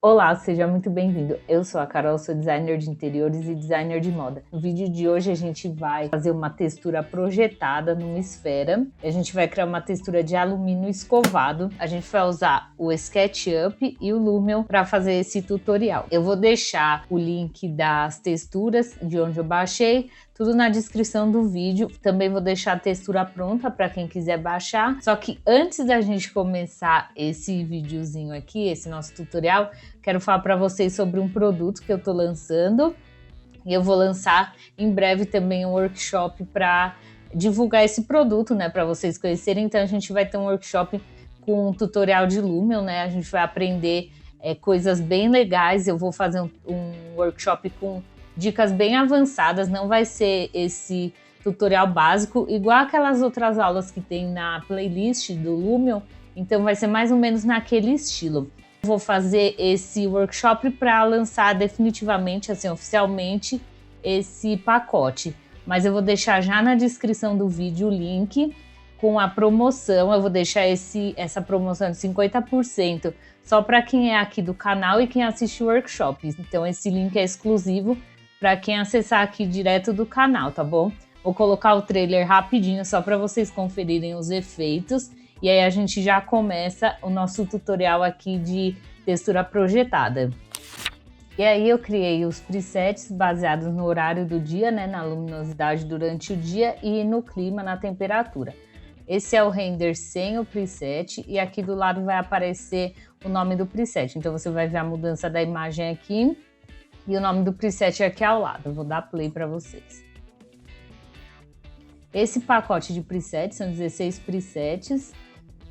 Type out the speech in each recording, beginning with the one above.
Olá, seja muito bem-vindo. Eu sou a Carol, sou designer de interiores e designer de moda. No vídeo de hoje a gente vai fazer uma textura projetada numa esfera. A gente vai criar uma textura de alumínio escovado. A gente vai usar o SketchUp e o Lumion para fazer esse tutorial. Eu vou deixar o link das texturas de onde eu baixei, tudo na descrição do vídeo. Também vou deixar a textura pronta para quem quiser baixar. Só que antes da gente começar esse videozinho aqui, esse nosso tutorial, quero falar para vocês sobre um produto que eu estou lançando. E eu vou lançar em breve também um workshop para divulgar esse produto, né, para vocês conhecerem. Então a gente vai ter um workshop com um tutorial de Lumion, né? A gente vai aprender coisas bem legais. Eu vou fazer um workshop com dicas bem avançadas, não vai ser esse tutorial básico, igual aquelas outras aulas que tem na playlist do Lumion, então vai ser mais ou menos naquele estilo. Vou fazer esse workshop para lançar definitivamente, assim, oficialmente, esse pacote, mas eu vou deixar já na descrição do vídeo o link com a promoção. Eu vou deixar essa promoção de 50% só para quem é aqui do canal e quem assiste o workshop, então esse link é exclusivo para quem acessar aqui direto do canal, tá bom? Vou colocar o trailer rapidinho só para vocês conferirem os efeitos e aí a gente já começa o nosso tutorial aqui de textura projetada. E aí eu criei os presets baseados no horário do dia, né, na luminosidade durante o dia e no clima, na temperatura. Esse é o render sem o preset e aqui do lado vai aparecer o nome do preset. Então você vai ver a mudança da imagem aqui. E o nome do preset é aqui ao lado. Eu vou dar play para vocês. Esse pacote de presets são 16 presets.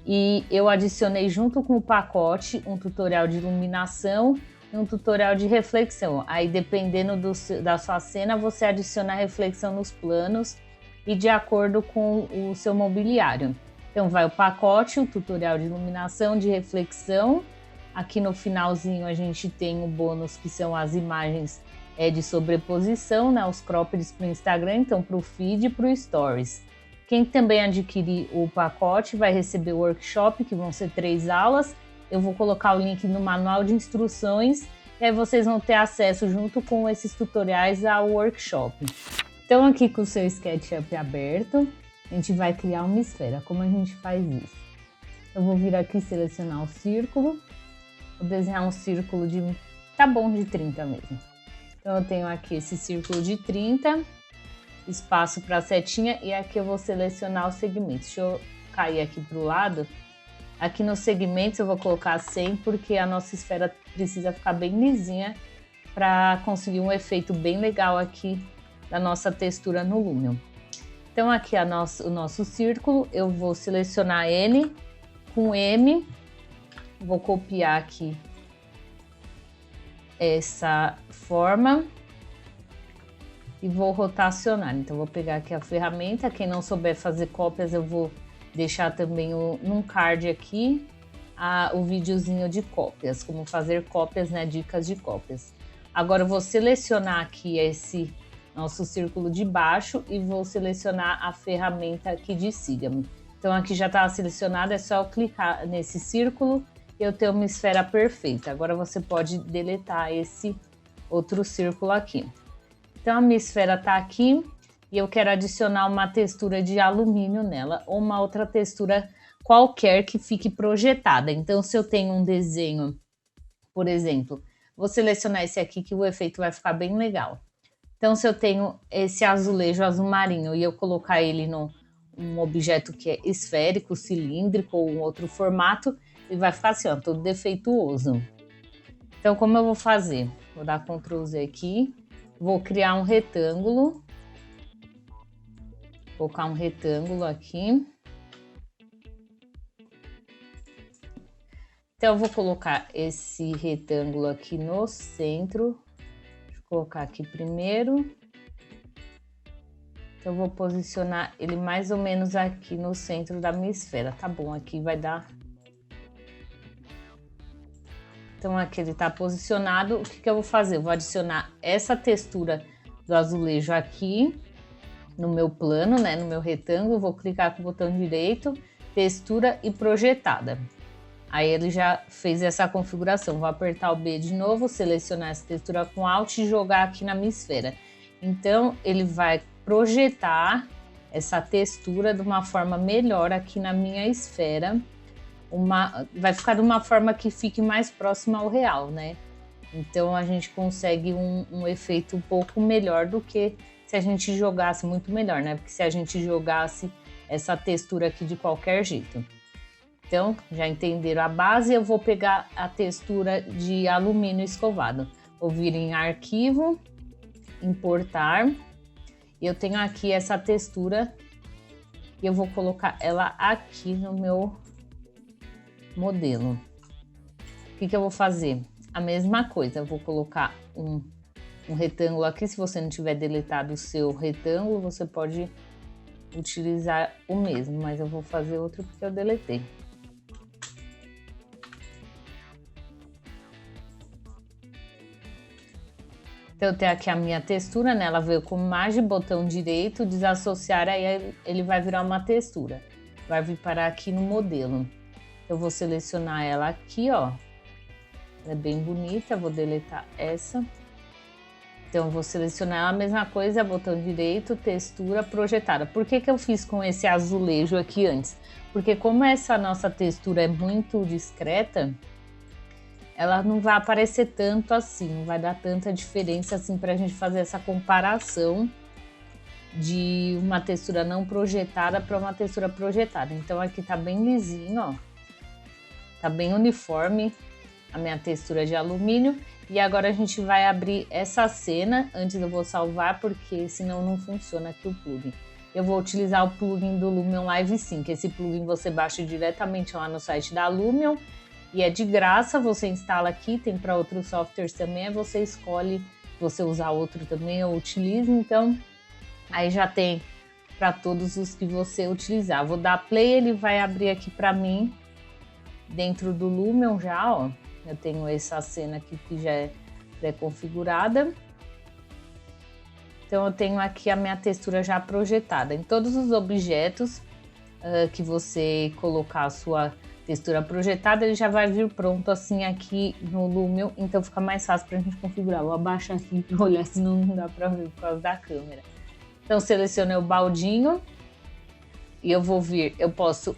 E eu adicionei junto com o pacote um tutorial de iluminação e um tutorial de reflexão. Aí, dependendo da sua cena, você adiciona a reflexão nos planos e de acordo com o seu mobiliário. Então, vai o pacote, o tutorial de iluminação, de reflexão. Aqui no finalzinho a gente tem o bônus, que são as imagens de sobreposição, né? Os croppeds para o Instagram, então para o feed e para o Stories. Quem também adquirir o pacote vai receber o workshop, que vão ser 3 aulas. Eu vou colocar o link no manual de instruções e aí vocês vão ter acesso junto com esses tutoriais ao workshop. Então aqui com o seu SketchUp aberto, a gente vai criar uma esfera. Como a gente faz isso? Eu vou vir aqui selecionar o círculo. Vou desenhar um círculo tá bom, de 30 mesmo. Então eu tenho aqui esse círculo de 30, espaço para setinha e aqui eu vou selecionar os segmentos. Deixa eu cair aqui para o lado. Aqui nos segmentos eu vou colocar 100 porque a nossa esfera precisa ficar bem lisinha para conseguir um efeito bem legal aqui da nossa textura no Lumion. Então aqui o nosso círculo, eu vou selecionar ele com M. Vou copiar aqui essa forma e vou rotacionar. Então, vou pegar aqui a ferramenta. Quem não souber fazer cópias, eu vou deixar também num card aqui o videozinho de cópias, como fazer cópias, né? Dicas de cópias. Agora, eu vou selecionar aqui esse nosso círculo de baixo e vou selecionar a ferramenta aqui de siga-me. Então, aqui já está selecionado, é só eu clicar nesse círculo. Eu tenho uma esfera perfeita. Agora você pode deletar esse outro círculo aqui. Então a minha esfera está aqui e eu quero adicionar uma textura de alumínio nela ou uma outra textura qualquer que fique projetada. Então se eu tenho um desenho, por exemplo, vou selecionar esse aqui que o efeito vai ficar bem legal. Então se eu tenho esse azulejo azul marinho e eu colocar ele num objeto que é esférico, cilíndrico ou um outro formato, ele vai ficar assim, ó, todo defeituoso. Então, como eu vou fazer? Vou dar Ctrl Z aqui, vou criar um retângulo, vou colocar um retângulo aqui. Então, eu vou colocar esse retângulo aqui no centro. Deixa eu colocar aqui primeiro. Então, eu vou posicionar ele mais ou menos aqui no centro da minha esfera. Tá bom, aqui vai dar... Então aqui ele está posicionado. O que eu vou fazer? Eu vou adicionar essa textura do azulejo aqui no meu plano, né? No meu retângulo. Vou clicar com o botão direito, textura e projetada. Aí ele já fez essa configuração. Vou apertar o B de novo, selecionar essa textura com Alt e jogar aqui na minha esfera. Então, ele vai projetar essa textura de uma forma melhor aqui na minha esfera. Vai ficar de uma forma que fique mais próxima ao real, né? Então, a gente consegue um efeito um pouco melhor do que se a gente jogasse, muito melhor, né? Porque se a gente jogasse essa textura aqui de qualquer jeito. Então, já entenderam a base, eu vou pegar a textura de alumínio escovado. Vou vir em arquivo, importar. Eu tenho aqui essa textura e eu vou colocar ela aqui no meu modelo. O que eu vou fazer? A mesma coisa, eu vou colocar um retângulo aqui. Se você não tiver deletado o seu retângulo, você pode utilizar o mesmo, mas eu vou fazer outro porque eu deletei. Então, eu tenho aqui a minha textura, né? Ela veio com imagem, botão direito, desassociar, aí ele vai virar uma textura. Vai vir parar aqui no modelo. Eu vou selecionar ela aqui, ó. Ela é bem bonita, vou deletar essa. Então, eu vou selecionar a mesma coisa, botão direito, textura, projetada. Por que eu fiz com esse azulejo aqui antes? Porque como essa nossa textura é muito discreta, ela não vai aparecer tanto assim, não vai dar tanta diferença assim pra gente fazer essa comparação de uma textura não projetada para uma textura projetada. Então aqui tá bem lisinho, ó. Tá bem uniforme a minha textura de alumínio. E agora a gente vai abrir essa cena. Antes eu vou salvar, porque senão não funciona aqui o plugin. Eu vou utilizar o plugin do Lumion Live Sync. Esse plugin você baixa diretamente lá no site da Lumion. E é de graça, você instala aqui, tem para outros softwares também, você escolhe, se você usar outro também, eu utilizo, então aí já tem para todos os que você utilizar. Vou dar play, ele vai abrir aqui para mim, dentro do Lumion já, ó, eu tenho essa cena aqui que já é pré-configurada. Então eu tenho aqui a minha textura já projetada. Em todos os objetos que você colocar a sua textura projetada, ele já vai vir pronto assim aqui no Lumion, então fica mais fácil pra gente configurar. Vou abaixar aqui pra olhar, senão não dá pra ver por causa da câmera. Então selecionei o baldinho e eu vou vir, eu posso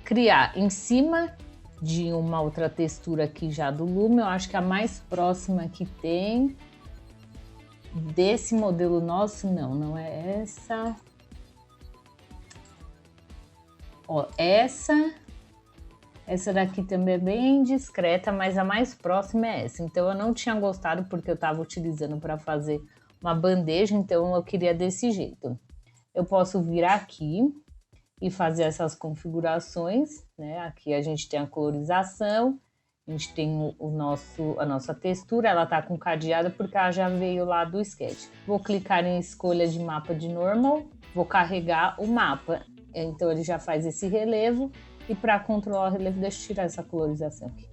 criar em cima de uma outra textura aqui já do Lumion. Eu acho que a mais próxima que tem desse modelo nosso, não é essa. Ó, essa daqui também é bem discreta, mas a mais próxima é essa. Então eu não tinha gostado porque eu estava utilizando para fazer uma bandeja, então eu queria desse jeito. Eu posso vir aqui e fazer essas configurações, né? Aqui a gente tem a colorização, a gente tem a nossa textura, ela tá com cadeado porque ela já veio lá do Sketch. Vou clicar em escolha de mapa de normal, vou carregar o mapa. Então ele já faz esse relevo. E para controlar o relevo, deixa eu tirar essa colorização aqui.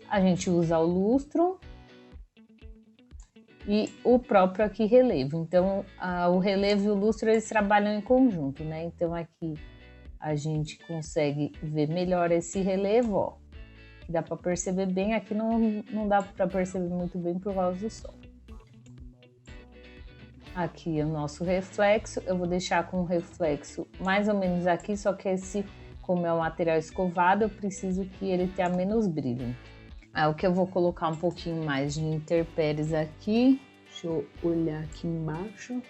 A gente usa o lustro e o próprio aqui relevo. Então, o relevo e o lustro, eles trabalham em conjunto, né? Então, aqui a gente consegue ver melhor esse relevo, ó. Que dá para perceber bem. Aqui não dá para perceber muito bem por causa do sol. Aqui é o nosso reflexo. Eu vou deixar com o reflexo mais ou menos aqui, só que esse... Como é um material escovado, eu preciso que ele tenha menos brilho. Aí o que eu vou colocar um pouquinho mais de intempéries aqui. Deixa eu olhar aqui embaixo.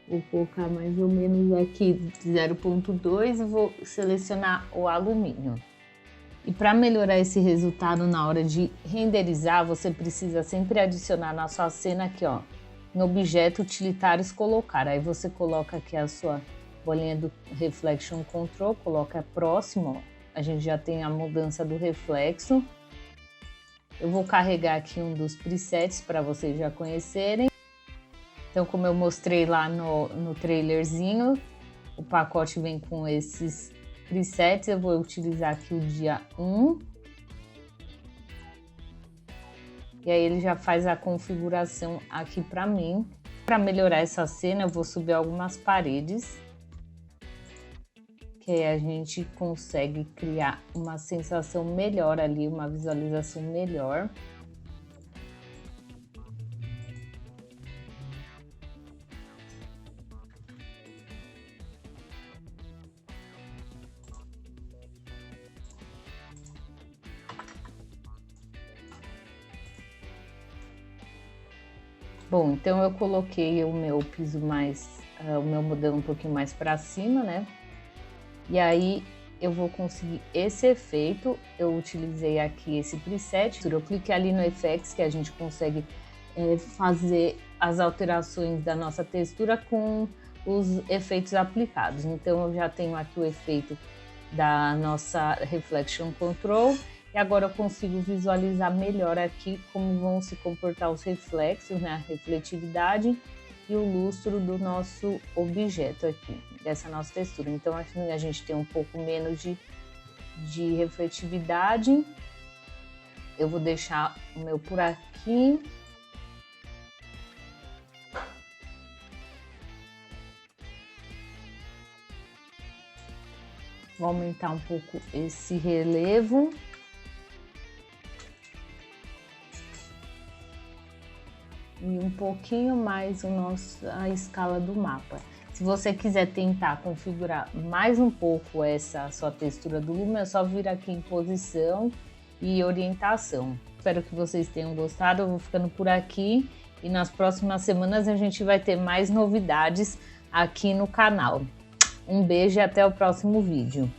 Vou colocar mais ou menos aqui 0,2 e vou selecionar o alumínio. E para melhorar esse resultado na hora de renderizar, você precisa sempre adicionar na sua cena aqui, ó, no objeto utilitários colocar. Aí você coloca aqui a sua bolinha do Reflection Control, coloca próximo, ó. A gente já tem a mudança do reflexo. Eu vou carregar aqui um dos presets para vocês já conhecerem. Então, como eu mostrei lá no trailerzinho, o pacote vem com esses presets. Eu vou utilizar aqui o dia 1. E aí ele já faz a configuração aqui para mim. Para melhorar essa cena, eu vou subir algumas paredes. Que que aí a gente consegue criar uma sensação melhor ali, uma visualização melhor. Bom, então eu coloquei o meu piso o meu modelo um pouquinho mais para cima, né? E aí eu vou conseguir esse efeito. Eu utilizei aqui esse preset. Eu cliquei ali no Effects, que a gente consegue fazer as alterações da nossa textura com os efeitos aplicados. Então eu já tenho aqui o efeito da nossa Reflection Control. E agora eu consigo visualizar melhor aqui como vão se comportar os reflexos, né? A refletividade e o lustro do nosso objeto aqui, dessa nossa textura. Então aqui a gente tem um pouco menos de refletividade. Eu vou deixar o meu por aqui. Vou aumentar um pouco esse relevo. E um pouquinho mais a escala do mapa. Se você quiser tentar configurar mais um pouco essa sua textura do Lumen, é só vir aqui em posição e orientação. Espero que vocês tenham gostado. Eu vou ficando por aqui e nas próximas semanas a gente vai ter mais novidades aqui no canal. Um beijo e até o próximo vídeo.